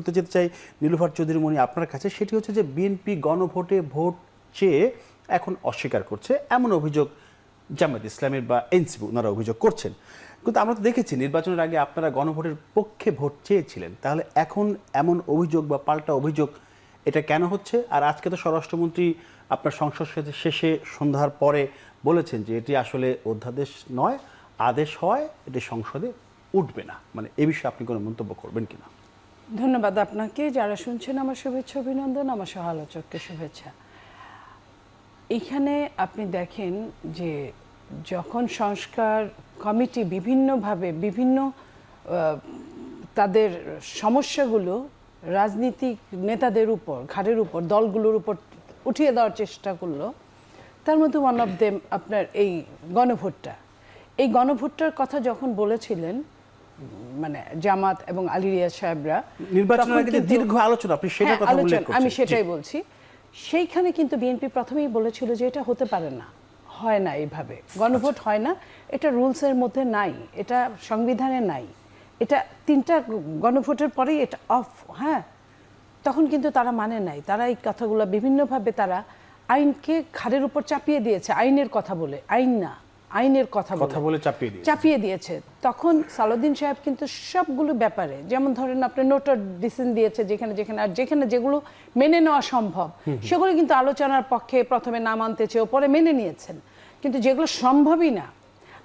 বলতে যেতে চাই নীলুফার চৌধুরী মনি আপনার কাছে, সেটি হচ্ছে যে বিএনপি গণভোটে ভোট চেয়ে এখন অস্বীকার করছে এমন অভিযোগ জামায়াত ইসলামের বা এনসিপি ওনারা অভিযোগ করছেন। কিন্তু আমরা তো দেখেছি নির্বাচনের আগে আপনারা গণভোটের পক্ষে ভোট চেয়েছিলেন, তাহলে এখন এমন অভিযোগ বা পাল্টা অভিযোগ এটা কেন হচ্ছে? আর আজকে তো স্বরাষ্ট্রমন্ত্রী আপনার সংসদ শেষে সন্ধ্যার পরে বলেছেন যে এটি আসলে অধ্যাদেশ নয়, আদেশ হয়, এটি সংসদে উঠবে না। মানে এ বিষয়ে আপনি কোনো মন্তব্য করবেন কিনা? ধন্যবাদ আপনাকে। যারা শুনছেন আমার শুভেচ্ছা অভিনন্দন, আমার সহ আলোচককে শুভেচ্ছা। এখানে আপনি দেখেন যে যখন সংস্কার কমিটি বিভিন্নভাবে বিভিন্ন তাদের সমস্যাগুলো রাজনীতিক নেতাদের উপর, ঘাড়ের উপর, দলগুলোর উপর উঠিয়ে দেওয়ার চেষ্টা করলো, তার মধ্যে ওয়ান অফ দেম আপনার এই গণভোটটা। এই গণভোটটার কথা যখন বলেছিলেন মানে জামাত এবং আলী রিয়াজ সাহেবরা, নির্বাচনের আগে যে দীর্ঘ আলোচনা, আপনি সেটার কথা উল্লেখ করছেন। আমি সেটাই বলছি। সেইখানে কিন্তু বিএনপি প্রথমেই বলেছিল যে এটা হতে পারে না, হয় না, এইভাবে গণভোট হয় না, এটা রুলসের মধ্যে নাই, এটা সংবিধানে নাই, এটা 3টা গণভোটের পরেই এটা অফ। হ্যাঁ, তখন কিন্তু তারা মানে নাই, তারা এই কথাগুলো বিভিন্নভাবে তারা আইনকে ঘাড়ের উপর চাপিয়ে দিয়েছে, আইনের কথা বলে, আইন না, আইনের কথা বলে চাপিয়ে দিয়েছে। তখন সালাউদ্দিন সাহেব কিন্তু সবগুলো ব্যাপারে, যেমন ধরেন আপনি নোটার ডিসিশন দিয়েছে যেখানে যেখানে, আর যেখানে যেগুলো মেনে নেওয়া সম্ভব সেগুলো কিন্তু আলোচনার পক্ষে প্রথমে না মানতে চেয়েও পরে মেনে নিয়েছেন। কিন্তু যেগুলো সম্ভবই না,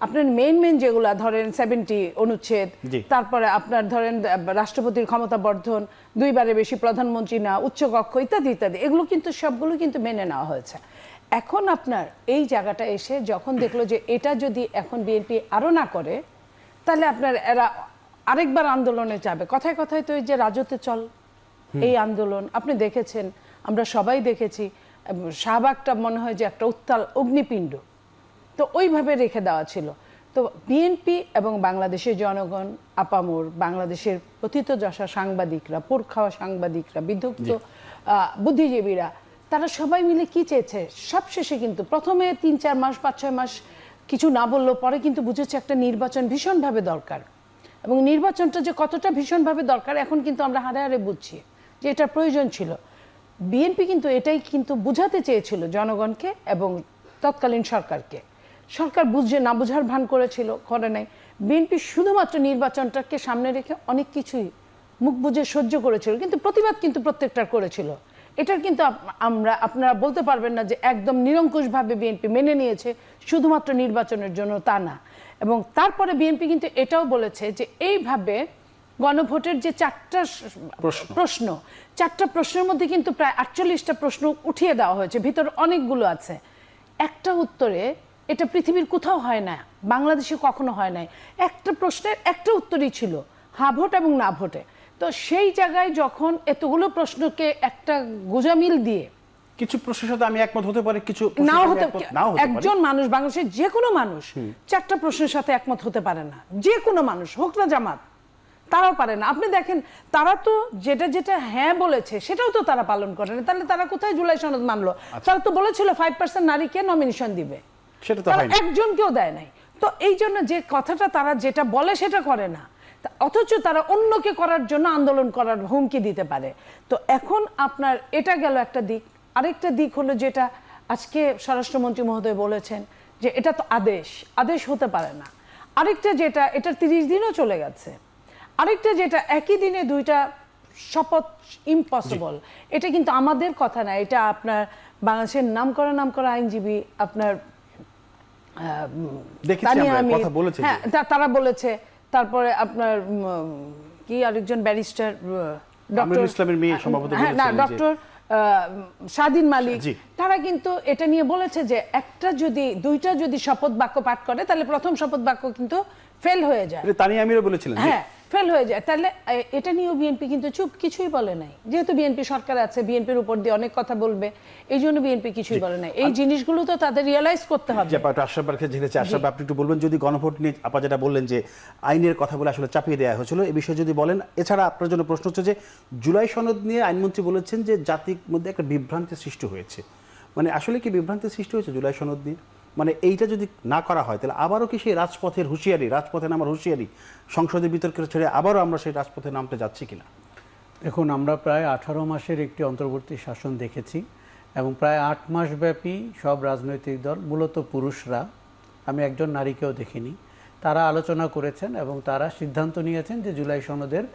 আপনার মেন যেগুলো ধরেন 70 অনুচ্ছেদ, তারপরে আপনার ধরেন রাষ্ট্রপতির ক্ষমতা বর্ধন, 2বারের বেশি প্রধানমন্ত্রী না, উচ্চকক্ষ ইত্যাদি ইত্যাদি, এগুলো কিন্তু সবগুলো কিন্তু মেনে নেওয়া হয়েছে। এখন আপনার এই জায়গাটা এসে যখন দেখলো যে এটা যদি এখন বিএনপি আরো না করে, তাহলে আপনার এরা আরেকবার আন্দোলনে যাবে। কথায় কথায় তো এই যে রাজতে চল এই আন্দোলন আপনি দেখেছেন, আমরা সবাই দেখেছি, শাহবাগটা মনে হয় যে একটা উত্তাল অগ্নিপিণ্ড, তো ওইভাবে রেখে দেওয়া ছিল। তো বিএনপি এবং বাংলাদেশের জনগণ, আপামর বাংলাদেশের পতিতযশা সাংবাদিকরা, পোড়খাওয়া সাংবাদিকরা, বিদগ্ধ বুদ্ধিজীবীরা, তারা সবাই মিলে কি চেয়েছে? সবশেষে কিন্তু প্রথমে 3-4 মাস 5-6 মাস কিছু না বললেও পরে কিন্তু বুঝেছে একটা নির্বাচন ভীষণভাবে দরকার, এবং নির্বাচনটা যে কতটা ভীষণভাবে দরকার এখন কিন্তু আমরা হারে হারে বুঝছি যে এটা প্রয়োজন ছিল। বিএনপি কিন্তু এটাই কিন্তু বুঝাতে চেয়েছিল জনগণকে এবং তৎকালীন সরকারকে। সরকার বুঝে না বুঝার ভান করেছিল, করে নাই। বিএনপি শুধুমাত্র নির্বাচনটাকে সামনে রেখে অনেক কিছুই মুখ বুঝে সহ্য করেছিল, কিন্তু প্রতিবাদ কিন্তু প্রত্যেকটার করেছিল। এটার কিন্তু আপনারা বলতে পারবেন না যে একদম নিরঙ্কুশভাবে বিএনপি মেনে নিয়েছে শুধুমাত্র নির্বাচনের জন্য, তা না। এবং তারপরে বিএনপি কিন্তু এটাও বলেছে যে এইভাবে গণভোটের যে 4টা প্রশ্ন, 4টা প্রশ্নের মধ্যে কিন্তু প্রায় 48টা প্রশ্ন উঠিয়ে দেওয়া হয়েছে, ভিতর অনেকগুলো আছে। একটা উত্তরে, এটা পৃথিবীর কোথাও হয় না, বাংলাদেশে কখনো হয় নাই, একটা প্রশ্নের একটা উত্তরই ছিল হ্যাঁ ভোট এবং না ভোটে। তো সেই জায়গায় যখন এতগুলো প্রশ্নকে একটা গোজামিল দিয়ে, কিছু প্রশ্নের সাথে আমি একমত হতে পারি, কিছু নাও হতে, একজন মানুষ বাংলাদেশের যে কোনো মানুষ 4টা প্রশ্নের সাথে একমত হতে পারে না, যে কোনো মানুষ হোক না জামাত, তারাও পারে না। আপনি দেখেন তারা তো যেটা যেটা হ্যাঁ বলেছে সেটাও তো তারা পালন করে না, তাহলে তারা কোথায় জুলাই সনদ মানলো? তারা তো বলেছিল 5% নারীকে নমিনেশন দিবে, সেটা তো একজনকেও দেয় নাই। তো এই জন্য যে কথাটা তারা যেটা বলে সেটা করে না, অথচ তারা অন্যকে করার জন্য আন্দোলন করার হুমকি দিতে পারে। তো এখন আপনার এটা গেল একটা দিক। আরেকটা দিক হলো যেটা আজকে স্বরাষ্ট্রমন্ত্রী মহোদয় বলেছেন যে এটা তো আদেশ হতে পারে না। আরেকটা যেটা, এটা 30 দিনও চলে গেছে। আরেকটা যেটা একই দিনে 2টা শপথ ইম্পসিবল, এটা কিন্তু আমাদের কথা না, এটা আপনার বাংলাদেশের নামকরা আইনজীবী আপনার হ্যাঁ তারা বলেছে। তারপরে আপনার কি আরেকজন ব্যারিস্টার ডক্টর স্বাধীন মালিক, তারা কিন্তু এটা নিয়ে বলেছে যে 2টা যদি শপথ বাক্য পাঠ করে তাহলে প্রথম শপথ বাক্য কিন্তু ফেল হয়ে যায়। তানিয়া আমিরও বলেছিলেন হ্যাঁ ফেল হয়ে যায়। তাহলে এটা নিয়েও বিএনপি কিন্তু চুপ, কিছুই বলে নাই। যেহেতু বিএনপি সরকার আছে, বিএনপির উপর দিয়ে অনেক কথা বলবে, এই জন্য বিএনপি কিছুই বলে নাই। এই জিনিসগুলো তো তাদের রিয়েলাইজ করতে হবে। আশরাফ, আপনি একটু বলবেন যদি গণভোট নিয়ে আপা যেটা বললেন যে আইনের কথা বলে আসলে চাপিয়ে দেওয়া হয়েছিল, এই বিষয়ে যদি বলেন। এছাড়া আপনার জন্য প্রশ্ন হচ্ছে যে জুলাই সনদ নিয়ে আইনমন্ত্রী বলেছেন যে জাতির মধ্যে একটা বিভ্রান্তির সৃষ্টি হয়েছে। মানে আসলে কি বিভ্রান্তির সৃষ্টি হয়েছে জুলাই সনদ নিয়ে? মানে এইটা যদি না করা হয় তাহলে আবারও কি সেই রাজপথে নামার হুঁশিয়ারি সংসদের বিতর্কের ছেড়ে আবারও আমরা সেই রাজপথে নামতে যাচ্ছি কিনা? দেখুন, আমরা প্রায় 18 মাসের একটি অন্তর্বর্তী শাসন দেখেছি এবং প্রায় 8 মাস ব্যাপী সব রাজনৈতিক দল, মূলত পুরুষরা, আমি একজন নারীকেও দেখিনি, তারা আলোচনা করেছেন এবং তারা সিদ্ধান্ত নিয়েছেন যে জুলাই সনদের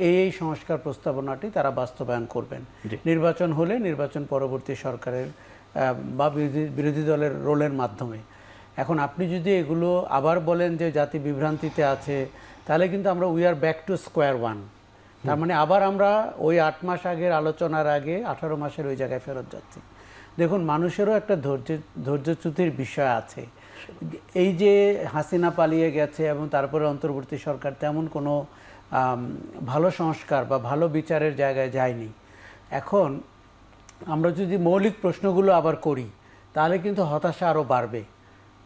এই সংস্কার প্রস্তাবনাটি তারা বাস্তবায়ন করবেন। নির্বাচন হলে নির্বাচন পরবর্তী সরকারের বা বিরোধী দলের রোলের মাধ্যমে। এখন আপনি যদি এগুলো আবার বলেন যে জাতি বিভ্রান্তিতে আছে, তাহলে কিন্তু আমরা we are back to square one. তার মানে আবার আমরা ওই 8 মাস আগের আলোচনার আগে 18 মাসের ওই জায়গায় ফেরত যাচ্ছি। দেখুন, মানুষেরও একটা ধৈর্যচ্যুতির বিষয় আছে। এই যে হাসিনা পালিয়ে গেছে এবং তারপরে অন্তর্বর্তী সরকার তেমন কোনো ভালো সংস্কার বা ভালো বিচারের জায়গায় যায়নি। এখন আমরা যদি মৌলিক প্রশ্নগুলো আবার করি, তাহলে কিন্তু হতাশা আরও বাড়বে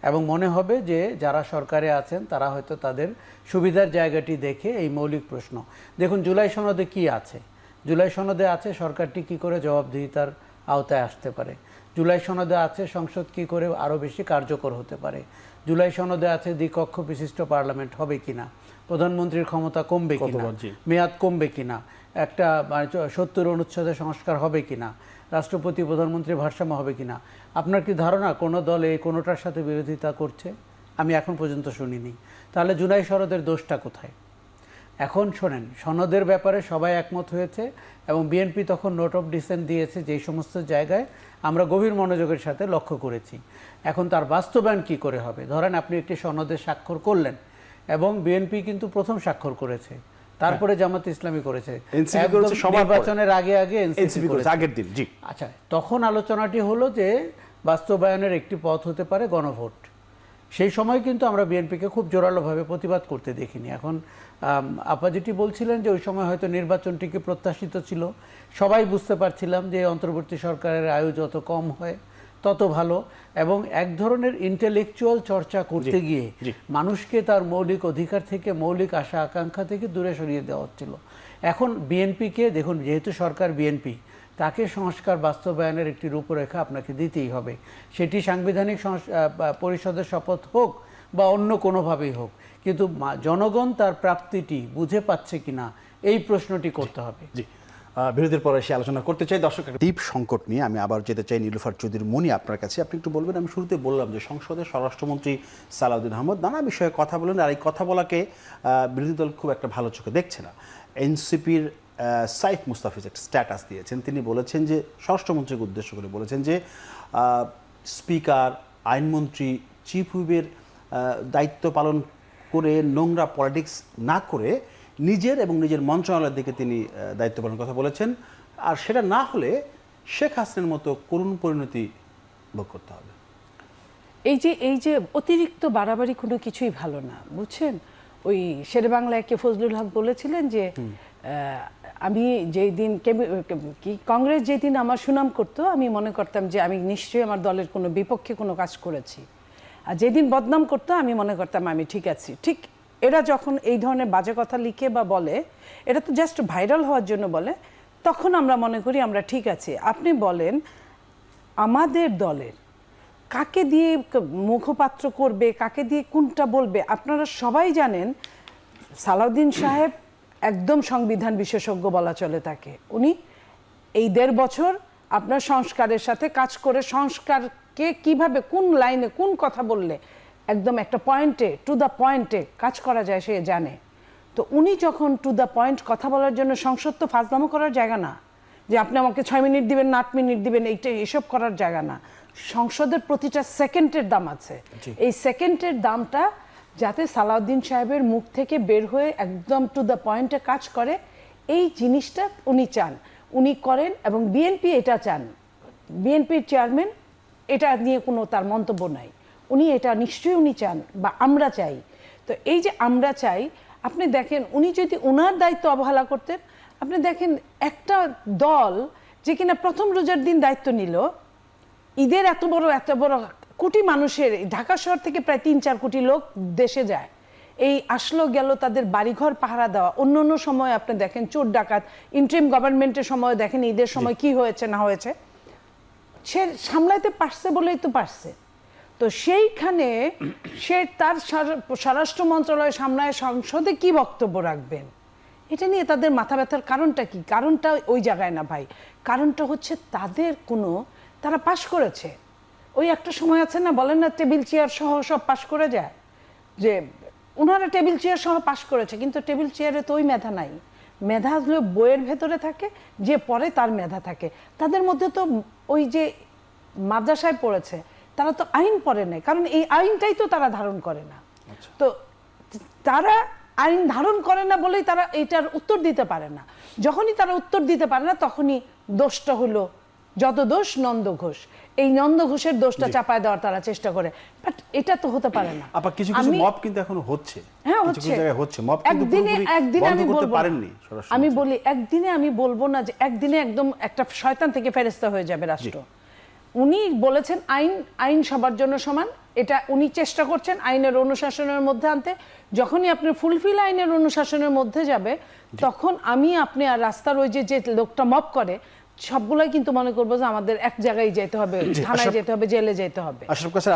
এবং মনে হবে যে যারা সরকারে আছেন তারা হয়তো তাদের সুবিধার জায়গাটি দেখে এই মৌলিক প্রশ্ন। দেখুন, জুলাই সনদে কি আছে? জুলাই সনদে আছে সরকারটি কি করে জবাবদিহিতার আওতায় আসতে পারে। জুলাই সনদে আছে সংসদ কি করে আরও বেশি কার্যকর হতে পারে। জুলাই সনদে আছে দ্বিকক্ষ বিশিষ্ট পার্লামেন্ট হবে কিনা, প্রধানমন্ত্রীর ক্ষমতা কমবে কিনা, মেয়াদ কমবে কিনা, একটা 70 অনুচ্ছেদে সংস্কার হবে কিনা, রাষ্ট্রপতি প্রধানমন্ত্রীর ভারসাম্য হবে কিনা। আপনার কি ধারণা কোনো দল এই কোনোটার সাথে বিরোধিতা করছে? আমি এখন পর্যন্ত শুনিনি। তাহলে জুলাই সনদের দোষটা কোথায়? এখন শোনেন, সনদের ব্যাপারে সবাই একমত হয়েছে এবং বিএনপি তখন নোট অফ ডিসেন্ট দিয়েছে, যেই সমস্ত জায়গায় আমরা গভীর মনোযোগের সাথে লক্ষ্য করেছি। এখন তার বাস্তবায়ন কি করে হবে? ধরেন আপনি একটি সনদে স্বাক্ষর করলেন এবং বিএনপি কিন্তু প্রথম স্বাক্ষর করেছে, তারপরে জামাত ইসলামী করেছে, নির্বাচনের আগে আগে এনসিপি করেছে আগের দিন। জি, আচ্ছা, তখন আলোচনাটি হলো যে বাস্তবায়নের একটি পথ হতে পারে গণভোট। সেই সময় কিন্তু আমরা বিএনপিকে খুব জোরালোভাবে প্রতিবাদ করতে দেখিনি। এখন আপা যেটি বলছিলেন যে ওই সময় হয়তো নির্বাচনটিকে প্রত্যাশিত ছিল, সবাই বুঝতে পারছিলাম যে অন্তর্বর্তী সরকারের আয়ু যত কম হয় তত ভালো, এবং এক ধরনের ইন্টেলেকচুয়াল চর্চা করতে গিয়ে মানুষকে তার মৌলিক অধিকার থেকে, মৌলিক আশা আকাঙ্ক্ষা থেকে দূরে সরিয়ে দেওয়া হচ্ছিল। এখন বিএনপিকে দেখুন, যেহেতু সরকার বিএনপি, তাকে সংস্কার বাস্তবায়নের একটি রূপরেখা আপনাকে দিতেই হবে। সেটি সাংবিধানিক পরিষদের শপথ হোক বা অন্য কোনোভাবেই হোক, কিন্তু জনগণ তার প্রাপ্তিটি বুঝে পাচ্ছে কিনা এই প্রশ্নটি করতে হবে। জি, বিরোধীর পরে সে আলোচনা করতে চাই। দর্শক, দ্বীপ সংকট নিয়ে আমি আবার যেতে চাই নীলুফার চৌধুরী মনি আপনার কাছে। আপনি একটু বলবেন, আমি শুরুতে বললাম যে সংসদে স্বরাষ্ট্রমন্ত্রী সালাউদ্দিন আহমদ নানা বিষয়ে কথা বলেন, আর এই কথা বলাকে বিরোধী দল খুব একটা ভালো চোখে দেখছে না। এনসিপির সাইফ মুস্তাফিজ একটা স্ট্যাটাস দিয়েছেন, তিনি বলেছেন যে, স্বরাষ্ট্রমন্ত্রীকে উদ্দেশ্য করে বলেছেন যে স্পিকার, আইনমন্ত্রী, চিফ হুইপের দায়িত্ব পালন করে নোংরা পলিটিক্স না করে নিজের এবং নিজের মন্ত্রণালয়ের দিকে তিনি দায়িত্ব পালনের কথা বলেছেন, আর সেটা না হলে শেখ হাসিনার মতো করুণ পরিণতি ভোগ করতে হবে। এই যে অতিরিক্ত বাড়াবাড়ি কোনো কিছুই ভালো না, বুঝছেন। ওই শেরেবাংলায় কে ফজলুল হক বলেছিলেন যে আমি যেই দিন কংগ্রেস যেদিন আমার সুনাম করতো, আমি মনে করতাম যে আমি নিশ্চয়ই আমার দলের কোনো বিপক্ষে কোনো কাজ করেছি, আর যেদিন বদনাম করতো আমি মনে করতাম আমি ঠিক আছি। ঠিক এরা যখন এই ধরনের বাজে কথা লিখে বা বলে, এটা তো জাস্ট ভাইরাল হওয়ার জন্য বলে, তখন আমরা মনে করি আমরা ঠিক আছি। আপনি বলেন আমাদের দলের কাকে দিয়ে মুখপাত্র করবে, কাকে দিয়ে কোনটা বলবে, আপনারা সবাই জানেন সালাউদ্দিন সাহেব একদম সংবিধান বিশেষজ্ঞ বলা চলে তাকে। উনি এই 1.5 বছর আপনার সংস্কারের সাথে কাজ করে, সংস্কারকে কিভাবে কোন লাইনে কোন কথা বললে একদম একটা পয়েন্টে, টু দ্য পয়েন্টে কাজ করা যায় সে জানে। তো উনি যখন টু দ্য পয়েন্ট কথা বলার জন্য, সংসদ তো ফাজলামো করার জায়গা না যে আপনি আমাকে 6 মিনিট দিবেন না 8 মিনিট দিবেন, এইটা এসব করার জায়গা না। সংসদের প্রতিটা সেকেন্ডের দাম আছে। এই সেকেন্ডের দামটা যাতে সালাউদ্দিন সাহেবের মুখ থেকে বের হয়ে একদম টু দ্য পয়েন্টে কাজ করে, এই জিনিসটা উনি চান, উনি করেন, এবং বিএনপি এটা চান। বিএনপির চেয়ারম্যান এটা নিয়ে কোনো তার মন্তব্য নাই, উনি এটা নিশ্চয়ই উনি চান বা আমরা চাই। তো এই যে আমরা চাই, আপনি দেখেন উনি যদি ওনার দায়িত্ব অবহেলা করতেন, আপনি দেখেন একটা দল যে কিনা প্রথম রোজার দিন দায়িত্ব নিল, ঈদের এত বড় কোটি মানুষের, ঢাকা শহর থেকে প্রায় 3-4 কোটি লোক দেশে যায়, এই আসলো গেল তাদের বাড়িঘর পাহারা দেওয়া। অন্য অন্য সময় আপনি দেখেন চোর ডাকাত, ইন্টারিম গভর্নমেন্টের সময় দেখেন ঈদের সময় কি হয়েছে না হয়েছে, সে সামলাইতে পারছে বলেই তো পারছে। তো সেইখানে সে তার স্বরাষ্ট্র মন্ত্রণালয় সামলায় সংসদে কি বক্তব্য রাখবেন, এটা নিয়ে তাদের মাথা ব্যথার কারণটা কি? কারণটা ওই জায়গায় না ভাই, কারণটা হচ্ছে তারা পাশ করেছে। ওই একটা সময় আছে না, বলেন না টেবিল চেয়ার সহ সব পাশ করে যায়, যে ওনারা টেবিল চেয়ার সহ পাশ করেছে, কিন্তু টেবিল চেয়ারে তো ওই মেধা নাই। মেধা হলো বইয়ের ভেতরে থাকে, যে পরে তার মেধা থাকে। তাদের মধ্যে তো ওই যে মাদ্রাসায় পড়েছে তারা তো আইন পড়ে নাই, কারণ এই আইনটাই তো তারা ধারণ করে না। তো তারা আইন ধারণ করে না বলেই তারা এইটার উত্তর দিতে পারে না। যখনই তারা উত্তর দিতে পারে না, তখনই দোষটা হলো যত দোষ নন্দ ঘোষ, এই নন্দ ঘোষের দোষটা চাপায় দেওয়ার তারা চেষ্টা করে। বাট এটা তো হতে পারে না। আপা কিছু কিছু মব কিন্তু এখনো হচ্ছে, হ্যাঁ কিছু কিছু হচ্ছে, জায়গায় হচ্ছে মব, কিন্তু একদিনে বন্ধ আমি করতে বলবো পারেননি সরাসরি। আমি বলি একদিনে আমি বলবো না যে একদিনে একদম একটা শয়তান থেকে ফেরেশতা হয়ে যাবে রাষ্ট্র। উনি বলেছেন আইন সবার জন্য সমান, এটা উনি চেষ্টা করছেন আইনের অনুশাসনের মধ্যে আনতে। যখনই আপনি ফুলফিল আইনের অনুশাসনের মধ্যে যাবে, তখন আপনি আর রাস্তার ওই যে লোকটা মব করে সবগুলাই কিন্তু মনে করবো যে আমাদের এক জায়গায় যেতে হবে, থানায় যেতে হবে, জেলে যেতে হবে। আশরাফ কাছে